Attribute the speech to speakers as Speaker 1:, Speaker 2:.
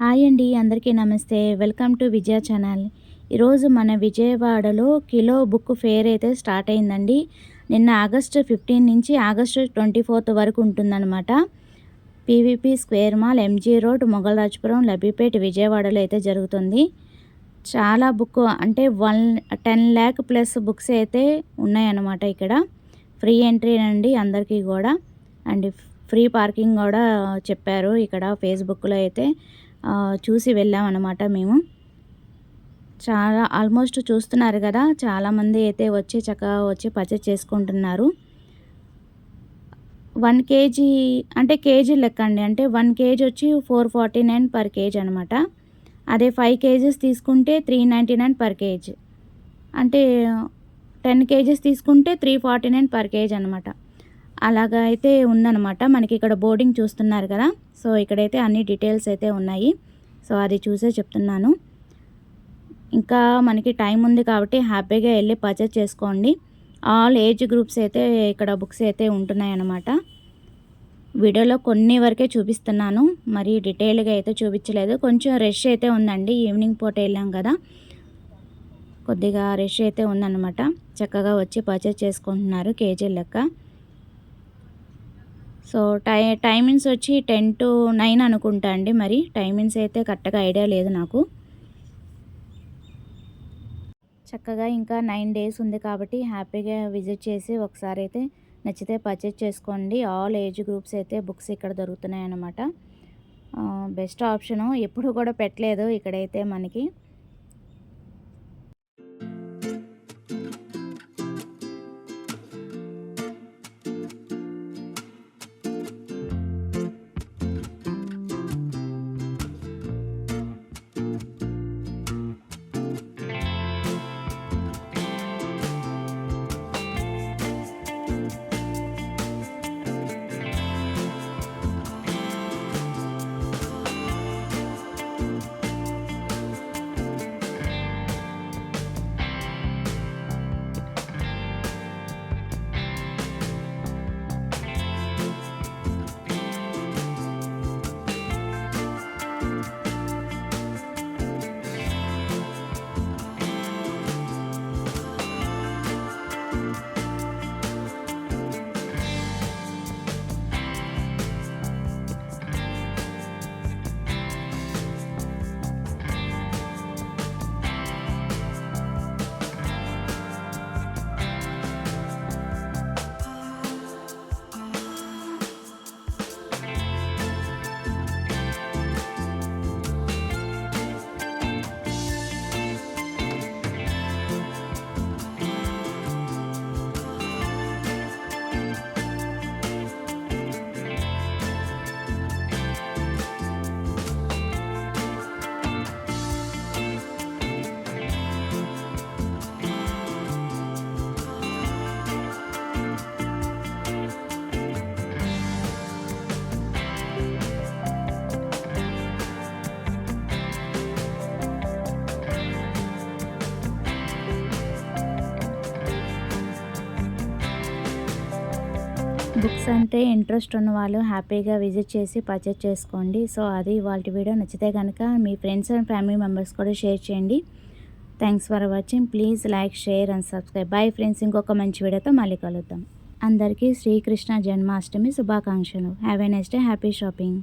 Speaker 1: Hi అండి, అందరికీ నమస్తే. Welcome to Vijaya channel. ఈరోజు మన విజయవాడలో కిలో బుక్ ఫేర్ అయితే స్టార్ట్ అయిందండి. నిన్న ఆగస్టు 15 నుంచి ఆగస్టు 24 వరకు ఉంటుందన్నమాట. PVP square mall, MG road, Mogalrajapuram, Labbipet, విజయవాడలో అయితే జరుగుతుంది. చాలా బుక్ అంటే 10 lakh ప్లస్ బుక్స్ అయితే ఉన్నాయన్నమాట. ఇక్కడ ఫ్రీ ఎంట్రీ అండి అందరికీ కూడా. అండ్ ఫ్రీ పార్కింగ్ కూడా చెప్పారు ఇక్కడ ఫేస్బుక్లో అయితే. చూసి వెళ్ళామన్నమాట మేము. చాలా ఆల్మోస్ట్ చూస్తున్నారు కదా, చాలామంది అయితే వచ్చి చక్కగా వచ్చి పర్చేస్ చేసుకుంటున్నారు. 1 కేజీ అంటే కేజీ లెక్క అండి. అంటే 1 కేజీ వచ్చి 449 పర్ కేజీ అనమాట. అదే 5 కేజీస్ తీసుకుంటే 399 పర్ కేజీ. అంటే 10 కేజీస్ తీసుకుంటే 349 పర్ కేజీ అనమాట. అలాగా అయితే ఉందన్నమాట. మనకి ఇక్కడ బోర్డింగ్ చూస్తున్నారు కదా, సో ఇక్కడైతే అన్ని డీటెయిల్స్ అయితే ఉన్నాయి. సో అది చూసే చెప్తున్నాను. ఇంకా మనకి టైం ఉంది కాబట్టి హ్యాపీగా వెళ్ళి పర్చేస్ చేసుకోండి. ఆల్ ఏజ్ గ్రూప్స్ అయితే ఇక్కడ బుక్స్ అయితే ఉంటున్నాయి అన్నమాట. వీడియోలో కొన్ని వరకే చూపిస్తున్నాను, మరి డీటెయిల్గా అయితే చూపించలేదు. కొంచెం రష్ అయితే ఉందండి, ఈవినింగ్ పూట వెళ్ళాం కదా, కొద్దిగా రష్ అయితే ఉందన్నమాట. చక్కగా వచ్చి పర్చేస్ చేసుకుంటున్నారు కేజీ లెక్క. సో టైమింగ్స్ వచ్చి 10 to 9 అనుకుంటా అండి. మరి టైమింగ్స్ అయితే కరెక్ట్గా ఐడియా లేదు నాకు. చక్కగా ఇంకా 9 days ఉంది కాబట్టి హ్యాపీగా విజిట్ చేసి ఒకసారి అయితే నచ్చితే పర్చేస్ చేసుకోండి. ఆల్ ఏజ్ గ్రూప్స్ అయితే బుక్స్ ఇక్కడ దొరుకుతున్నాయి అన్నమాట. బెస్ట్ ఆప్షను, ఎప్పుడు కూడా పెట్టలేదు ఇక్కడైతే మనకి. బుక్స్ అంటే ఇంట్రెస్ట్ ఉన్న వాళ్ళు హ్యాపీగా విజిట్ చేసి పర్చేస్ చేసుకోండి. సో అది ఇవాల్టి వీడియో. నచ్చితే కనుక మీ ఫ్రెండ్స్ అండ్ ఫ్యామిలీ మెంబర్స్ కూడా షేర్ చేయండి. Thanks for watching. Please like, share and subscribe. Bye friends, ఇంకొక మంచి వీడియోతో మళ్ళీ కలుద్దాం. అందరికీ శ్రీకృష్ణ జన్మాష్టమి శుభాకాంక్షలు. Have a nice day, happy shopping.